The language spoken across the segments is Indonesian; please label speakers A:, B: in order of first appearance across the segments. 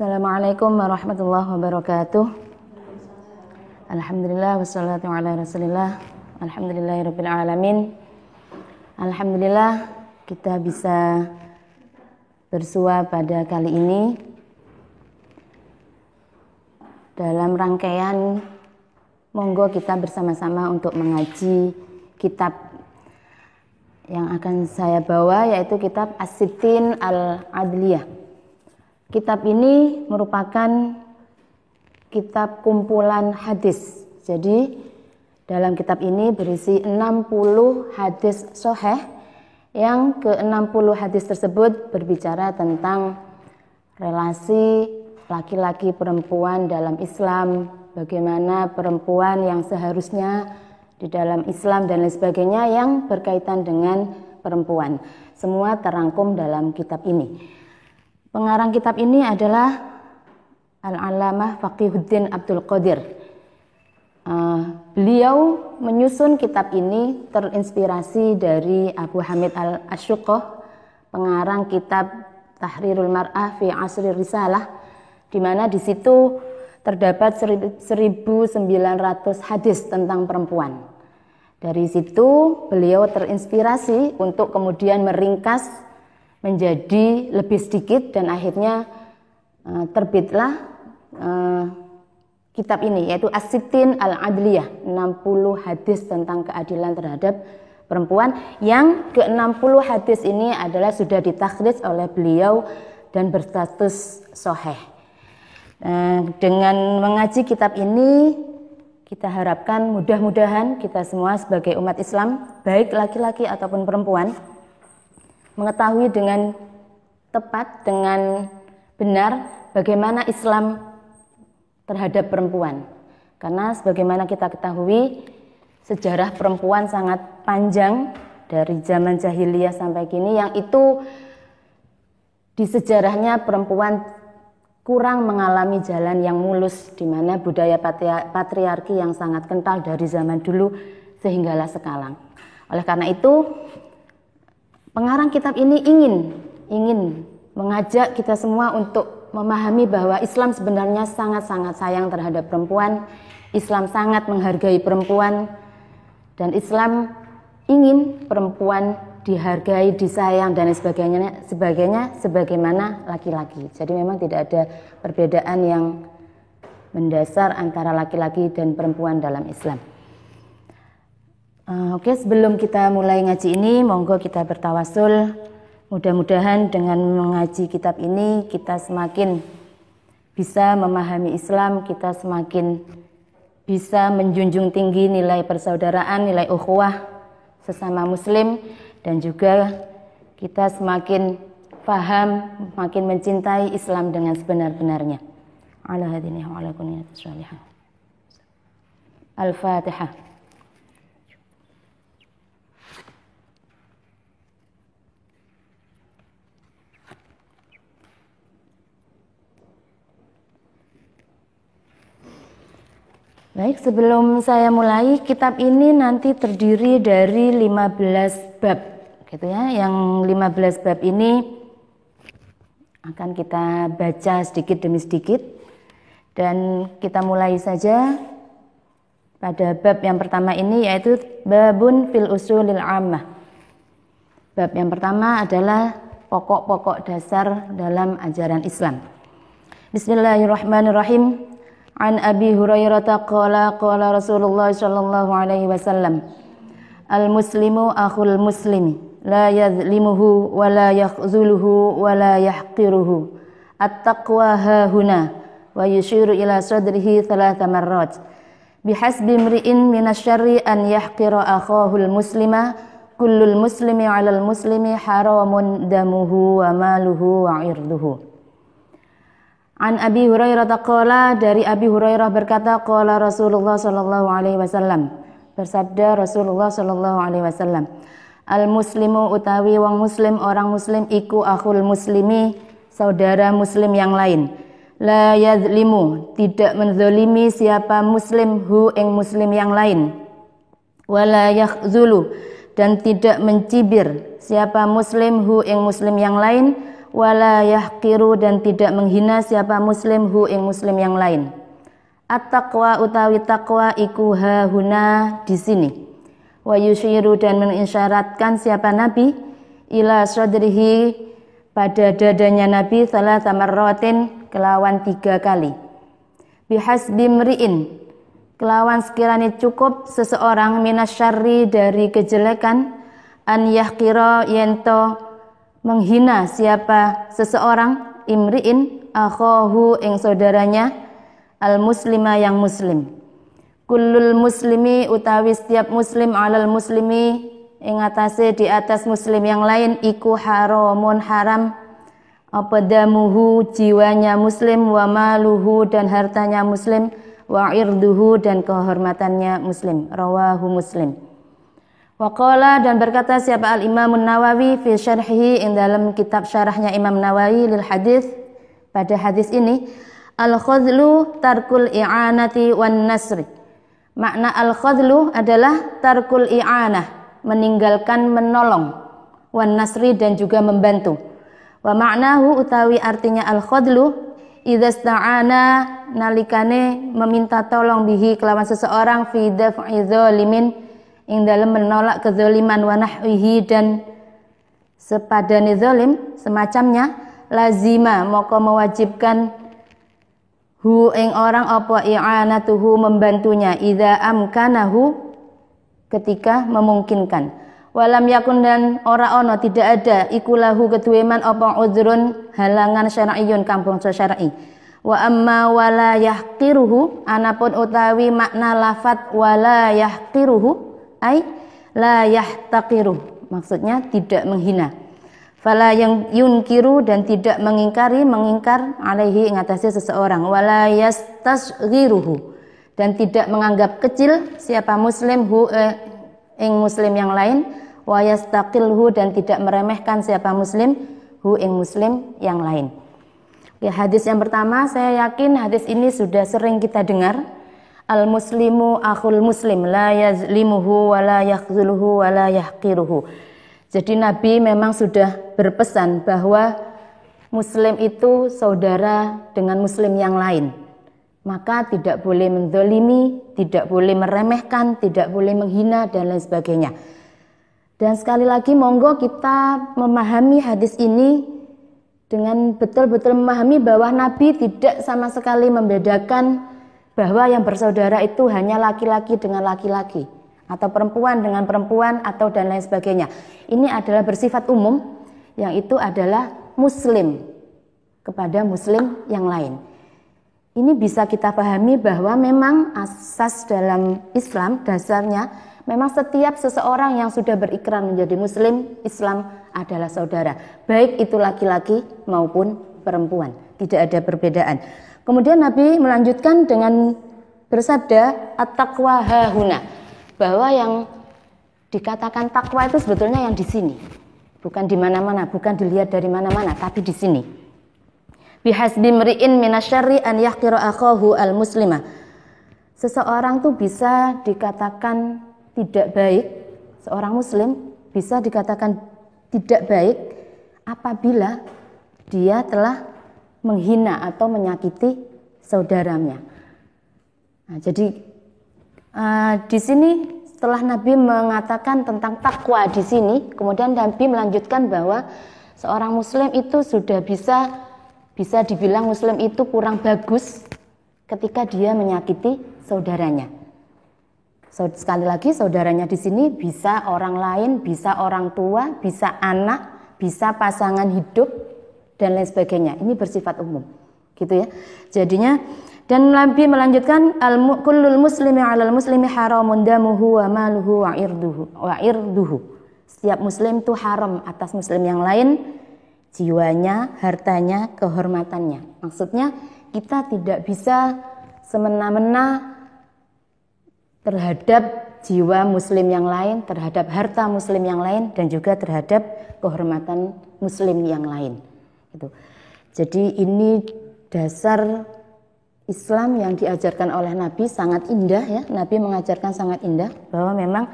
A: Assalamualaikum warahmatullahi wabarakatuh. Alhamdulillah wassalatu ala rasulillah. Alhamdulillahirabbil alamin. Alhamdulillah kita bisa bersua pada kali ini dalam rangkaian monggo kita bersama-sama untuk mengaji kitab yang akan saya bawa, yaitu kitab As-Sittin Al-Adliyah. Kitab ini merupakan kitab kumpulan hadis. Jadi dalam kitab ini berisi 60 hadis sahih, yang ke-60 hadis tersebut berbicara tentang relasi laki-laki perempuan dalam Islam, bagaimana perempuan yang seharusnya di dalam Islam dan lain sebagainya yang berkaitan dengan perempuan. Semua terangkum dalam kitab ini. Pengarang kitab ini adalah Al-Allamah Faqihuddin Abdul Qadir. Beliau menyusun kitab ini terinspirasi dari Abu Hamid Al-Asyuqah, pengarang kitab Tahrirul Mar'ah fi Asri Risalah, di mana di situ terdapat 1900 hadis tentang perempuan. Dari situ beliau terinspirasi untuk kemudian meringkas menjadi lebih sedikit, dan akhirnya terbitlah kitab ini, yaitu As-Sittin Al-Adliyah, 60 hadis tentang keadilan terhadap perempuan, yang ke-60 hadis ini adalah sudah ditakhrij oleh beliau dan berstatus sahih. Dengan mengaji kitab ini, kita harapkan mudah-mudahan kita semua sebagai umat Islam, baik laki-laki ataupun perempuan, mengetahui dengan tepat, dengan benar bagaimana Islam terhadap perempuan. Karena sebagaimana kita ketahui, sejarah perempuan sangat panjang dari zaman jahiliyah sampai kini, yang itu di sejarahnya perempuan kurang mengalami jalan yang mulus, di mana budaya patriarki yang sangat kental dari zaman dulu sehinggalah sekarang. Oleh karena itu, pengarang kitab ini ingin mengajak kita semua untuk memahami bahwa Islam sebenarnya sangat-sangat sayang terhadap perempuan. Islam sangat menghargai perempuan, dan Islam ingin perempuan dihargai, disayang dan sebagainya sebagaimana laki-laki. Jadi memang tidak ada perbedaan yang mendasar antara laki-laki dan perempuan dalam Islam. Oke, sebelum kita mulai ngaji ini, monggo kita bertawasul. Mudah-mudahan dengan mengaji kitab ini kita semakin bisa memahami Islam, kita semakin bisa menjunjung tinggi nilai persaudaraan, nilai ukhuwah sesama muslim, dan juga kita semakin paham, makin mencintai Islam dengan sebenar-benarnya. Ala hadinihi wa ala kunniyatis salihah. Al-Fatihah. Baik, sebelum saya mulai, kitab ini nanti terdiri dari 15 bab, gitu ya. Yang 15 bab ini akan kita baca sedikit demi sedikit, dan kita mulai saja pada bab yang pertama ini, yaitu Babun fil Usulil Ammah. Bab yang pertama adalah pokok-pokok dasar dalam ajaran Islam. Bismillahirrahmanirrahim. An Abi Hurairah qala qala Rasulullah sallallahu alaihi wasallam, al-muslimu akhul muslimi, la yadhlimuhu wa la yakhzuluhu wa la yahqiruhu. At-taqwa hahuna, wa yushiru ila sadrihi thalatha marrat. Bihasbi imri'in minasyarri an yahqira akhahul muslima, kullul muslimi 'alal muslimi haramun damuhu wa maluhu wa 'irduhu. An Abi Hurairah qala, dari Abi Hurairah berkata, qala Rasulullah sallallahu alaihi wasallam, bersabda Rasulullah sallallahu alaihi wasallam, al muslimu utawi wong muslim, orang muslim iku akhul muslimi, saudara muslim yang lain. La yadlimu, tidak menzalimi siapa muslim hu ing muslim yang lain. Wala yakhzulu, dan tidak mencibir siapa muslim hu ing muslim yang lain. wala yahqiru dan tidak menghina siapa muslim hu ing muslim yang lain. At-taqwa utawi taqwa iku hahuna di sini. Wa yusyiru dan mengisyaratkan siapa nabi ila sadrihi pada dadanya nabi salasa marratin kelawan 3 kali. Bihasbi mri'in kelawan sekiranya cukup seseorang minasyarri dari kejelekan an yahqira yento menghina siapa seseorang imri'in akhahu ing saudaranya al muslima yang muslim. Kullul muslimi utawi setiap muslim alal muslimi ing atase di atas muslim yang lain iku haramun haram apa damuhu jiwanya muslim wa maluhu dan hartanya muslim wa irduhu dan kehormatannya muslim. Rawahu Muslim. Wa qala dan berkata siapa al-Imam Nawawi fi syarhihi ing dalam kitab syarahnya Imam Nawawi lil hadis pada hadis ini al-khadlu tarkul i'anati wan nasri. Makna al-khadlu adalah tarkul i'anah, meninggalkan menolong, wan nasri dan juga membantu. Wa ma'nahu utawi artinya al-khadlu idza sta'ana nalikane meminta tolong bihi kelawan seseorang fi daf'i zalimin ing dalam menolak kezaliman wa nahwihi dan sepadane zalim semacamnya lazima maka mewajibkan hu ing orang apa i'anatuhu membantunya idza amkanahu ketika memungkinkan. Walam yakun dan ora ono tidak ada ikulahu keduweman apa udhrun halangan syar'iyyun kampung syar'i. Wa amma wala yahqiruhu anapun utawi makna lafat wala yahqiruhu ai la yahtaqiruh maksudnya tidak menghina. Fala yang yunkiru dan tidak mengingkar alaihi ing atase seseorang wala yastasghiruhu dan tidak menganggap kecil siapa muslim hu ing muslim yang lain wa yastaqilhu dan tidak meremehkan siapa muslim hu ing muslim yang lain. Ya, hadis yang pertama saya yakin hadis ini sudah sering kita dengar. Al muslimu akhul muslim la yazlimuhu wa la yakhzuluhu wa la yahqiruhu. Jadi Nabi memang sudah berpesan bahwa muslim itu saudara dengan muslim yang lain. Maka tidak boleh menzalimi, tidak boleh meremehkan, tidak boleh menghina dan lain sebagainya. Dan sekali lagi monggo kita memahami hadis ini dengan betul-betul memahami bahwa Nabi tidak sama sekali membedakan bahwa yang bersaudara itu hanya laki-laki dengan laki-laki atau perempuan dengan perempuan atau dan lain sebagainya. Ini adalah bersifat umum yang itu adalah muslim kepada muslim yang lain. Ini bisa kita pahami bahwa memang asas dalam Islam dasarnya memang setiap seseorang yang sudah berikrar menjadi muslim Islam adalah saudara, baik itu laki-laki maupun perempuan, tidak ada perbedaan. Kemudian Nabi melanjutkan dengan bersabda at-taqwa hahuna, bahwa yang dikatakan takwa itu sebetulnya yang di sini, bukan di mana-mana, bukan dilihat dari mana-mana, tapi di sini. Bihasbi mri'in minasyarri an yahqira akhahu al-muslima. Seseorang tuh bisa dikatakan tidak baik, seorang muslim bisa dikatakan tidak baik apabila dia telah menghina atau menyakiti saudaranya. Nah, jadi di sini setelah Nabi mengatakan tentang takwa di sini, kemudian Nabi melanjutkan bahwa seorang muslim itu sudah bisa dibilang muslim itu kurang bagus ketika dia menyakiti saudaranya. Sekali lagi saudaranya di sini bisa orang lain, bisa orang tua, bisa anak, bisa pasangan hidup dan lain sebagainya. Ini bersifat umum, gitu ya. Jadinya dan Nabi melanjutkan kullul muslimi 'alal muslimi haramun damuhu wa maluhu wa irduhu. Setiap muslim itu haram atas muslim yang lain, jiwanya, hartanya, kehormatannya. Maksudnya kita tidak bisa semena-mena terhadap jiwa muslim yang lain, terhadap harta muslim yang lain, dan juga terhadap kehormatan muslim yang lain. Gitu. Jadi ini dasar Islam yang diajarkan oleh Nabi sangat indah ya. Nabi mengajarkan sangat indah bahwa memang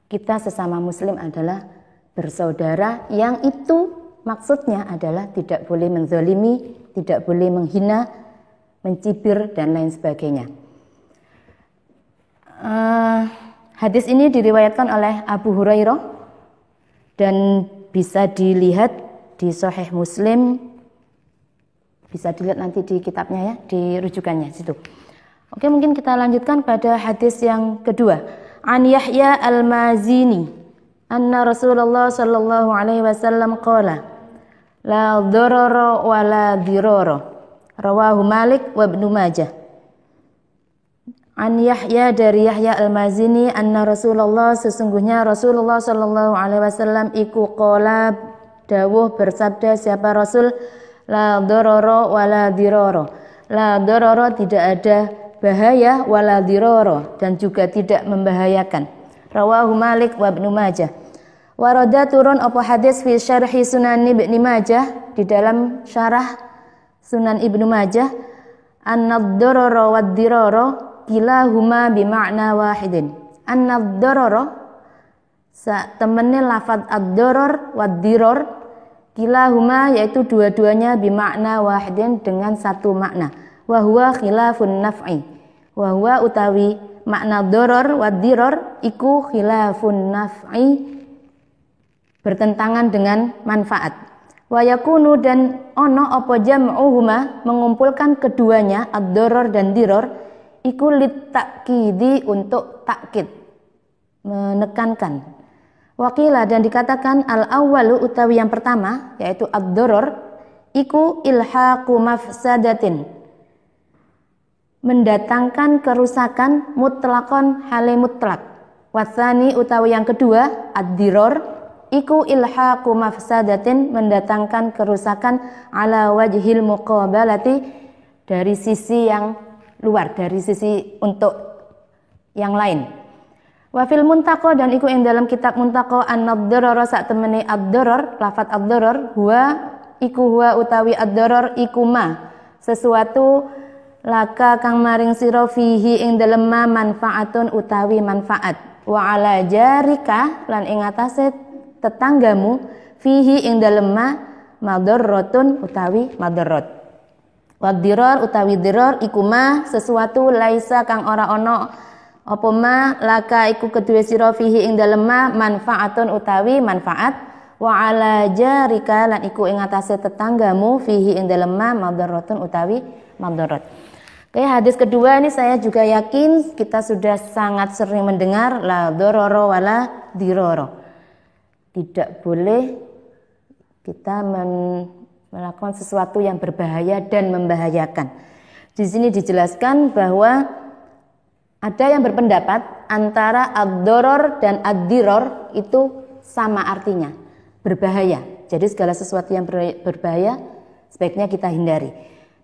A: kita sesama muslim adalah bersaudara yang itu maksudnya adalah tidak boleh menzalimi, tidak boleh menghina, mencibir, dan lain sebagainya. Hadis ini diriwayatkan oleh Abu Hurairah dan bisa dilihat di Sahih Muslim, bisa dilihat nanti di kitabnya ya, di rujukannya situ. Oke, mungkin kita lanjutkan pada hadis yang kedua. An Yahya al-Mazini anna Rasulullah sallallahu alaihi wasallam qala la dharara wa la dirara. Rawahu Malik wa Ibnu Majah. An Yahya dari Yahya al-Mazini anna Rasulullah sesungguhnya Rasulullah sallallahu alaihi wasallam iku qala dawuh bersabda siapa Rasul la dharara wa la dirara. La dharara tidak ada bahaya wa la dirara dan juga tidak membahayakan. Rawahu Malik wa Ibnu Majah. Warada turun apa hadis fi syarhi Sunan Ibnu Majah di dalam syarah Sunan Ibnu Majah an-nadharara wad-dirara kilahuma bimakna wahidin. An-nadharara temene lafaz ad-darar wad-dirar kilahuma yaitu dua-duanya bimakna wahidin dengan satu makna. Wa huwa khilafun naf'i. Wa huwa utawi makna darar wad-dirar iku khilafun naf'i bertentangan dengan manfaat. Wa yakunu dan ono apa jam'uhuma mengumpulkan keduanya ad-darar dan dirar iku litakidi untuk takkid menekankan. Waqila dan dikatakan al-awwalu utawi yang pertama yaitu ad-darar iku ilhaqu mafsadatin mendatangkan kerusakan mutlaqan hale mutlak. Watsani utawi yang kedua ad-dirar iku ilhaqu mafsadatin mendatangkan kerusakan ala wajhil muqabalati dari sisi yang luar, dari sisi untuk yang lain. Wa fil Muntaqa dan iku ing dalam kitab Muntaqa an-nadharara sak temene ad-darar lafaz ad-darar huwa utawi ad-darar iku ma sesuatu laka kang maring sira fihi ing dalem manfaatun utawi manfaat wa ala jarika lan ing atase tetanggamu fihi ing dalem madarratun utawi madarat. Wadirar utawi dirar iku ma sesuatu laisa kang ora ana apa ma laka iku kedue sira fihi ing dalem manfaatun utawi manfaat wa ala jarika lan iku ing atase tetanggamu fihi ing dalem madaratun utawi madarat. Oke, hadis kedua ini saya juga yakin kita sudah sangat sering mendengar la darara wala dirara. Tidak boleh kita melakukan sesuatu yang berbahaya dan membahayakan. Di sini dijelaskan bahwa ada yang berpendapat antara ad-darar dan ad-dirar itu sama artinya, berbahaya. Jadi segala sesuatu yang berbahaya sebaiknya kita hindari.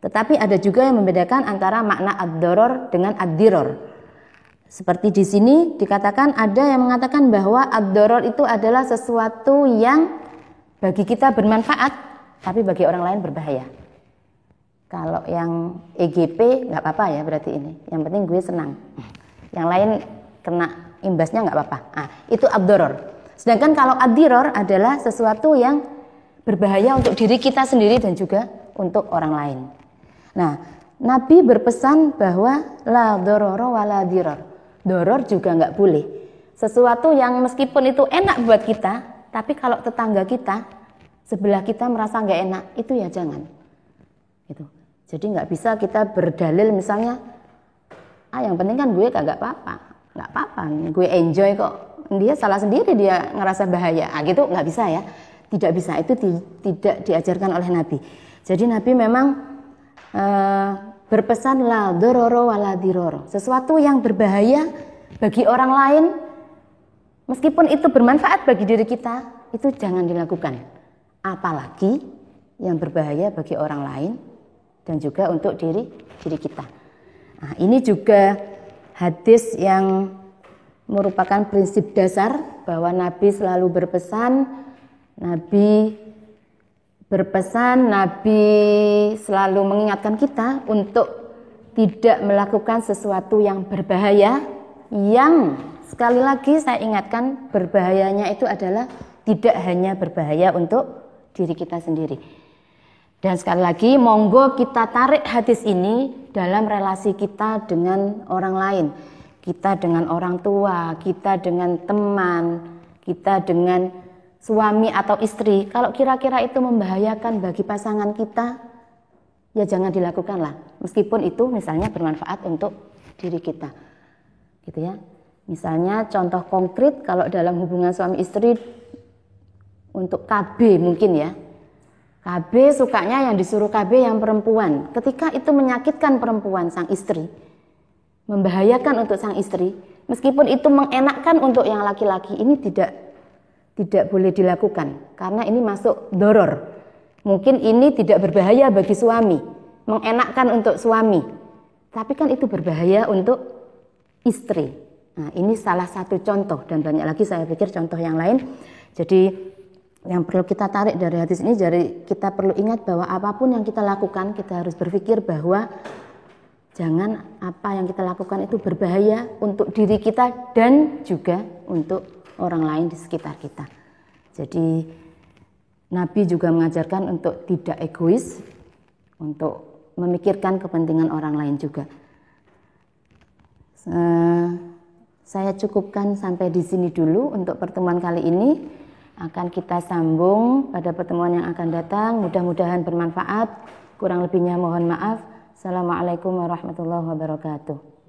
A: Tetapi ada juga yang membedakan antara makna ad-darar dengan ad-dirar. Seperti di sini dikatakan ada yang mengatakan bahwa ad-darar itu adalah sesuatu yang bagi kita bermanfaat, tapi bagi orang lain berbahaya. Kalau yang EGP nggak apa-apa ya berarti ini. Yang penting gue senang. Yang lain kena imbasnya nggak apa-apa. Itu ad-darar. Sedangkan kalau ad-dirar adalah sesuatu yang berbahaya untuk diri kita sendiri dan juga untuk orang lain. Nah, Nabi berpesan bahwa la darara wala dirar. Doror juga nggak boleh. Sesuatu yang meskipun itu enak buat kita, tapi kalau tetangga kita, sebelah kita merasa nggak enak, itu ya jangan. Itu. Jadi nggak bisa kita berdalil misalnya, yang penting kan gue nggak apa-apa, gue enjoy kok. Dia salah sendiri, dia ngerasa bahaya. Gitu nggak bisa ya. Tidak bisa, itu tidak diajarkan oleh Nabi. Jadi Nabi memang berpesan la darara wala dirara. Sesuatu yang berbahaya bagi orang lain meskipun itu bermanfaat bagi diri kita, itu jangan dilakukan. Apalagi yang berbahaya bagi orang lain dan juga untuk diri kita. Nah, ini juga hadis yang merupakan prinsip dasar bahwa Nabi selalu berpesan, Nabi selalu mengingatkan kita untuk tidak melakukan sesuatu yang berbahaya, yang sekali lagi saya ingatkan berbahayanya itu adalah tidak hanya berbahaya untuk diri kita sendiri. Dan sekali lagi, monggo kita tarik hadis ini dalam relasi kita dengan orang lain. Kita dengan orang tua, kita dengan teman, kita dengan suami atau istri. Kalau kira-kira itu membahayakan bagi pasangan kita, ya jangan dilakukanlah. Meskipun itu misalnya bermanfaat untuk diri kita. Gitu ya. Misalnya contoh konkret kalau dalam hubungan suami istri untuk KB mungkin ya. KB sukanya yang disuruh KB yang perempuan. Ketika itu menyakitkan perempuan sang istri, membahayakan untuk sang istri, meskipun itu mengenakkan untuk yang laki-laki, ini tidak boleh dilakukan karena ini masuk doror. Mungkin ini tidak berbahaya bagi suami, mengenakkan untuk suami, tapi kan itu berbahaya untuk istri. Nah, ini salah satu contoh dan banyak lagi saya pikir contoh yang lain. Jadi yang perlu kita tarik dari hadis ini, jadi kita perlu ingat bahwa apapun yang kita lakukan, kita harus berpikir bahwa jangan apa yang kita lakukan itu berbahaya untuk diri kita dan juga untuk orang lain di sekitar kita. Jadi Nabi juga mengajarkan untuk tidak egois, untuk memikirkan kepentingan orang lain juga. Saya cukupkan sampai di sini dulu untuk pertemuan kali ini. Akan kita sambung pada pertemuan yang akan datang. Mudah-mudahan bermanfaat. Kurang lebihnya mohon maaf. Assalamualaikum warahmatullahi wabarakatuh.